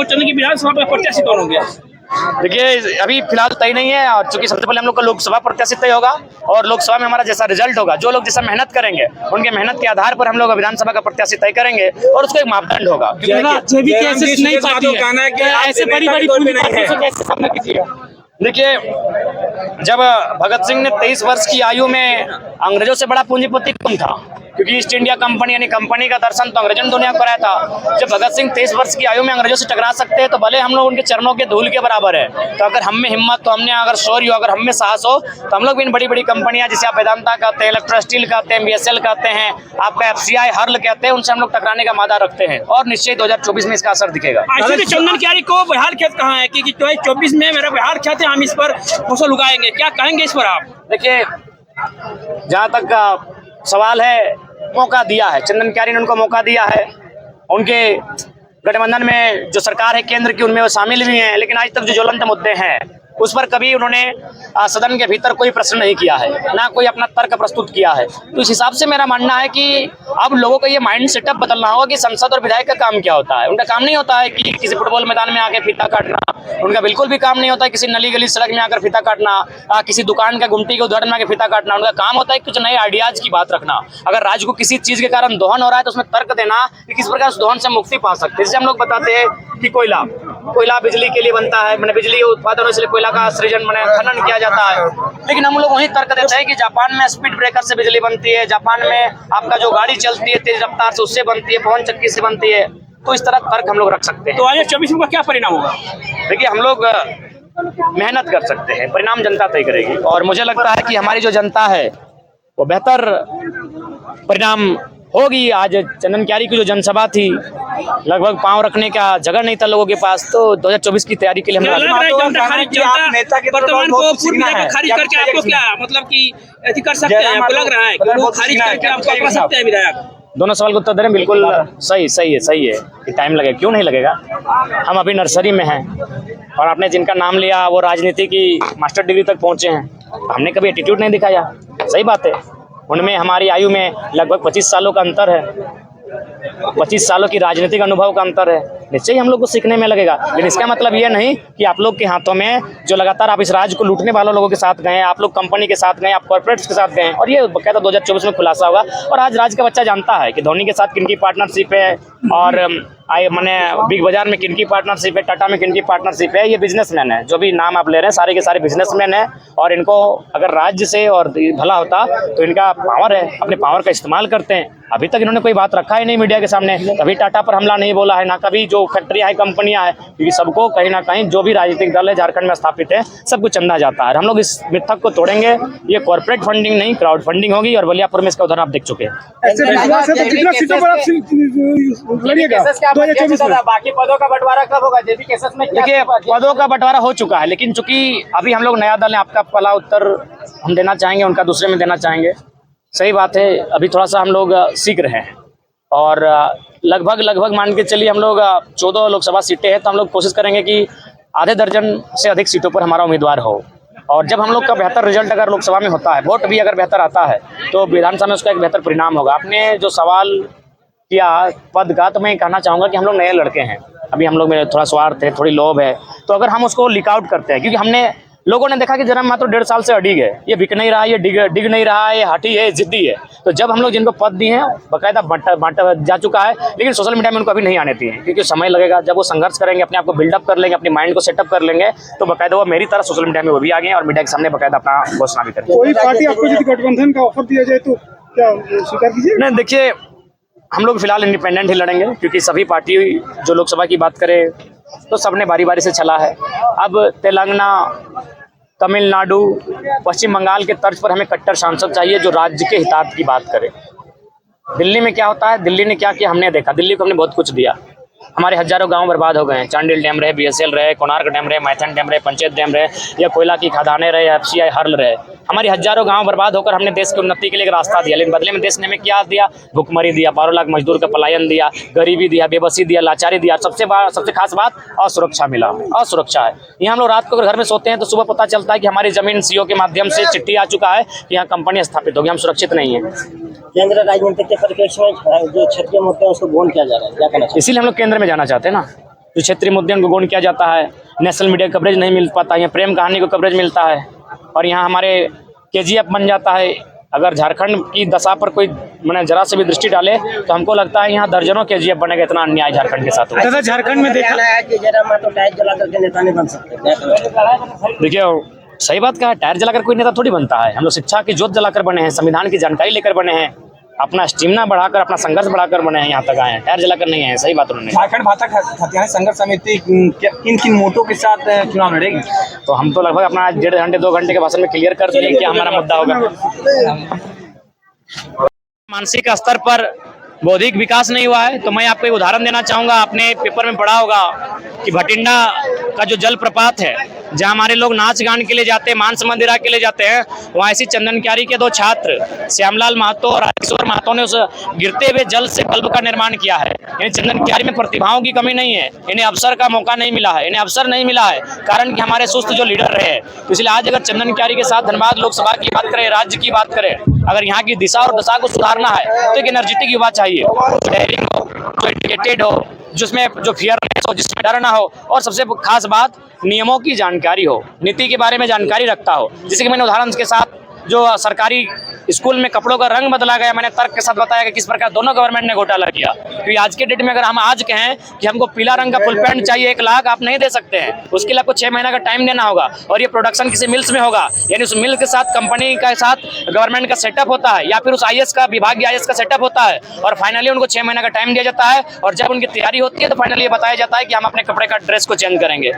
तो चंदन की विधानसभा का प्रत्याशी कौन हो गया? देखिए अभी फिलहाल तय नहीं है, और चूंकि सबसे पहले हम लोग का लोकसभा प्रत्याशी तय होगा और लोकसभा में हमारा जैसा रिजल्ट होगा, जो लोग जैसा मेहनत करेंगे उनके मेहनत के आधार पर हम लोग विधानसभा का प्रत्याशी तय करेंगे और उसका एक मापदंड होगा। ऐसे बड़ी देखिए जब भगत सिंह ने 23 वर्ष की आयु में अंग्रेजों से बड़ा पूंजीपति कौन था, क्योंकि ईस्ट इंडिया कंपनी यानी कंपनी का दर्शन तो अंग्रेजों ने दुनिया को कराया था। जब भगत सिंह 23 वर्ष की आयु में अंग्रेजों से टकरा सकते हैं तो भले हम लोग उनके चरणों के धूल के बराबर है। तो अगर हम में हिम्मत, तो हमने अगर शौर्य हो, अगर हम में साहस हो, तो हम लोग भी इन बड़ी बड़ी कंपनियां जिसे आप वेदांता कहते हैं, इलेक्ट्रो स्टील कहते हैं, BSL कहते हैं, आपका FCI हर्ल कहते हैं, उनसे हम लोग टकराने का मादा रखते हैं और निश्चय 2024 में इसका असर दिखेगा। चंदन क्यारी को बिहार खेत कहाँ है कि 2024 में मेरा बिहार खेत है, हम इस पर फसल उगाएंगे, क्या कहेंगे इस पर आप? देखिए जहाँ तक सवाल है, मौका दिया है चंदन क्यारी ने, उनको मौका दिया है। उनके गठबंधन में जो सरकार है केंद्र की, उनमें वो शामिल भी हैं, लेकिन आज तक जो ज्वलंत मुद्दे हैं उस पर कभी उन्होंने सदन के भीतर कोई प्रश्न नहीं किया है, ना कोई अपना तर्क प्रस्तुत किया है। तो इस हिसाब से मेरा मानना है कि अब लोगों का ये माइंड सेटअप बदलना होगा कि संसद और विधायक का काम क्या होता है। उनका काम नहीं होता है कि किसी फुटबॉल मैदान में आकर फीता काटना, उनका बिल्कुल भी काम नहीं होता है किसी नली गली सड़क में आकर फीता काटना, किसी दुकान का गुमटी के उदाहरण में आकर फीता काटना। उनका काम होता है कुछ नए आइडियाज की बात रखना। अगर राज्य को किसी चीज के कारण दोहन हो रहा है तो उसमें तर्क देना कि किस प्रकार उस दोहन से मुक्ति पा सकते हैं। जैसे हम लोग बताते हैं कि कोयला बिजली के लिए बनता है, मैंने बिजली उत्पादन इसलिए कोयला का सृजन मैंने खनन किया जाता है, लेकिन हम लोग वही तर्क देते हैं कि जापान में स्पीड ब्रेकर से बिजली बनती है, जापान में आपका जो गाड़ी चलती है तेज रफ्तार से उससे बनती है, पवन चक्की से बनती है। तो इस तरह तर्क हम लोग रख सकते हैं। तो 2024 में क्या परिणाम होगा? देखिए हम लोग मेहनत कर सकते हैं, परिणाम जनता तय करेगी और मुझे लगता है कि हमारी जो जनता है वो बेहतर परिणाम होगी। आज चंदन क्यारी की जो जनसभा थी, लगभग पांव रखने का जगह नहीं था लोगों के पास। तो 2024 की तैयारी के लिए हम दोनों सवाल को उत्तर दे रहे हैं। बिल्कुल सही है कि टाइम लगेगा, क्यों नहीं लगेगा। हम अभी नर्सरी में हैं और आपने जिनका नाम लिया वो राजनीति की मास्टर डिग्री तक पहुंचे हैं। हमने कभी एटीट्यूड नहीं दिखाया, सही बात है। उनमें हमारी आयु में लगभग 25 सालों का अंतर है, 25 सालों की राजनीतिक अनुभव का अंतर है। निश्चय ही हम लोग को सीखने में लगेगा, लेकिन इसका मतलब ये नहीं कि आप लोग के हाथों में जो लगातार आप इस राज्य को लूटने वालों लोगों के साथ गए, आप लोग कंपनी के साथ गए, आप कॉर्पोरेट्स के साथ गए, और ये बकायदा 2024 में खुलासा होगा। और आज राज्य का बच्चा जानता है कि धोनी के साथ किनकी पार्टनरशिप है और मैंने बिग बाजार में किनकी पार्टनरशिप है, टाटा में किनकी पार्टनरशिप है। ये बिजनेसमैन है, जो भी नाम आप ले रहे हैं सारे के सारे बिजनेसमैन है। और इनको अगर राज्य से और भला होता तो इनका पावर है, अपने पावर का इस्तेमाल करते हैं। अभी तक इन्होंने कोई बात रखा ही नहीं मीडिया के सामने, कभी टाटा पर हमला नहीं बोला है, ना कभी जो फैक्ट्रियाँ है, कंपनियां है, क्योंकि सबको कहीं ना कहीं जो भी राजनीतिक दल है झारखंड में स्थापित है सबको चंदा जाता है। हम लोग इस मिथक को तोड़ेंगे। ये कॉर्पोरेट फंडिंग नहीं, क्राउड फंडिंग होगी और बलियापुर में इसका उदाहरण आप देख चुके हैं। बाकी पदों का बंटवारा कब होगा? जेपी केसेस में देखिए पदों का बंटवारा हो चुका है, लेकिन चूंकि अभी हम लोग नया दल है, आपका पहला उत्तर हम देना चाहेंगे, उनका दूसरे में देना चाहेंगे। सही बात है, अभी थोड़ा सा हम लोग सीख रहे हैं और लगभग मान के चलिए हम लोग 14 लोकसभा सीटें हैं, तो हम लोग कोशिश करेंगे कि आधे दर्जन से अधिक सीटों पर हमारा उम्मीदवार हो। और जब हम लोग का बेहतर रिजल्ट अगर लोकसभा में होता है, वोट भी अगर बेहतर आता है, तो विधानसभा में उसका एक बेहतर परिणाम होगा। आपने जो सवाल किया पद का, तो मैं कहना चाहूँगा कि हम लोग नए लड़के हैं, अभी हम लोग में थोड़ा स्वार्थ है, थोड़ी लोभ है। तो अगर हम उसको लीक आउट करते हैं, क्योंकि हमने लोगों ने देखा कि जरा मात्र 1.5 साल से अड़िग है, ये बिक नहीं रहा है, ये डिग नहीं रहा है, ये हठी है, जिद्दी है। तो जब हम लोग जिनको पद दिए हैं बाकायदा बांटा जा चुका है, लेकिन सोशल मीडिया में उनको अभी नहीं आने दिए, क्योंकि समय लगेगा। जब वो संघर्ष करेंगे, अपने आप को बिल्डअप कर लेंगे, अपनी माइंड को सेटअप कर लेंगे, तो बाकायदा वो मेरी तरह सोशल मीडिया में वो भी आ गए और मीडिया के सामने बाकायदा अपना घोषणा भी करेंगे। कोई पार्टी आपको यदि गठबंधन का ऑफर दिया जाए तो क्या स्वीकार कीजिए? नहीं, देखिए हम लोग फिलहाल इंडिपेंडेंट ही लड़ेंगे, क्योंकि सभी पार्टी जो लोकसभा की बात करें तो सबने बारी बारी से चला है। अब तेलंगाना, तमिलनाडु, पश्चिम बंगाल के तर्ज पर हमें कट्टर सांसद चाहिए जो राज्य के हितार्थ की बात करे। दिल्ली में क्या होता है, दिल्ली ने क्या किया हमने देखा। दिल्ली को हमने बहुत कुछ दिया, हमारे हजारों गांव बर्बाद हो गए हैं। चांडिल डैम रहे, BSL रहे, कोणार्क डैम रहे, मैथन डैम रहे, पंचायत डैम रहे, या कोयला की खदानें रहे, FCI हर्ल रहे। हमारी हजारों गांव बर्बाद होकर हमने देश की उन्नति के लिए एक रास्ता दिया, लेकिन बदले में देश ने हमें क्या दिया? भुखमरी दिया, 12 लाख मजदूर का पलायन दिया, गरीबी दिया, बेबसी दिया, लाचारी दिया। सबसे खास बात असुरक्षा मिला, असुरक्षा है। यहाँ हम लोग रात को अगर घर में सोते हैं तो सुबह पता चलता है कि हमारी जमीन CO के माध्यम से चिट्ठी आ चुका है कि यहाँ कंपनी स्थापित होगी, हम सुरक्षित नहीं है। केंद्र राजनीति के परिप्रेक्ष्य में जो क्षेत्रीय मुद्दे हैं उसको गोल किया जा रहा है, क्या कहना चाहिए? इसीलिए हम लोग केंद्र में जाना चाहते हैं ना। जो क्षेत्रीय मुद्दे उनको गौण किया जाता है। नेशनल मीडिया कवरेज नहीं मिल पाता, यहाँ प्रेम कहानी को कवरेज मिलता है और यहाँ हमारे KGF बन जाता है। अगर झारखंड की दशा पर कोई मैंने जरा से भी दृष्टि डाले तो हमको लगता है यहाँ दर्जनों KGF बनेगा, इतना अन्याय झारखंड के साथ हुआ। दादा झारखंड में देखा है कि जयराम महतो टायर जला करके नेता नहीं बन सकते। देखिए सही बात कहा, टायर जलाकर कोई नेता थोड़ी बनता है। हम लोग शिक्षा की ज्योत जलाकर बने हैं, संविधान की जानकारी लेकर बने हैं, अपना स्टेमिना बढ़ाकर, अपना संघर्ष बढ़ाकर बने हैं, यहाँ तक आए हैं। टायर जलाकर नहीं है, सही बात उन्होंने। झारखंड भाजपा खतियानी संघर्ष समिति किन किन मोटों के साथ चुनाव लड़ेगी? तो हम तो लगभग अपना 1.5 घंटे 2 घंटे के भाषण में क्लियर कर दिए कि हमारा मुद्दा होगा। मानसिक स्तर पर बौद्धिक विकास नहीं हुआ है तो मैं आपको एक उदाहरण देना चाहूंगा। आपने पेपर में पढ़ा होगा कि भटिंडा का जो जलप्रपात है, जहां हमारे लोग नाच गान के लिए जाते हैं, मांस मंदिरा के लिए जाते हैं, वहां ऐसी चंदन क्यारी के 2 छात्र श्यामलाल महतो और राजेश्वर महतो ने उस गिरते हुए जल से बल्ब का निर्माण किया है। यानी चंदन क्यारी में प्रतिभाओं की कमी नहीं है, इन्हें अवसर का मौका नहीं मिला है, इन्हें अवसर नहीं मिला है, कारण कि हमारे सुस्त जो लीडर रहे। तो इसलिए आज अगर चंदन क्यारी के साथ धनबाद लोकसभा की बात करें, राज्य की बात करें, अगर यहाँ की दिशा और दशा को सुधारना है तो एक एनर्जेटिक युवा चाहिए, जो डेयरिंग हो, जो एजुकेटेड हो, जिसमें जो फियरनेस हो, जिसमें डर ना हो, और सबसे खास बात नियमों की जानकारी हो, नीति के बारे में जानकारी रखता हो। जैसे कि मैंने उदाहरण के साथ जो सरकारी स्कूल में कपड़ों का रंग बदला गया, मैंने तर्क के साथ बताया कि किस प्रकार दोनों गवर्नमेंट ने घोटाला किया। क्योंकि आज के डेट में अगर हम आज कहें कि हमको पीला रंग का फुल पैंट चाहिए 1 लाख, आप नहीं दे सकते हैं, उसके लिए आपको 6 महीना का टाइम देना होगा और ये प्रोडक्शन किसी मिल्स में होगा, यानी उस मिल के साथ कंपनी के साथ गवर्नमेंट का सेटअप होता है या फिर उस IAS का विभागीय IAS का सेटअप होता है और फाइनली उनको 6 महीना का टाइम दिया जाता है और जब उनकी तैयारी होती है तो फाइनली ये बताया जाता है कि हम अपने कपड़े का ड्रेस को चेंज करेंगे।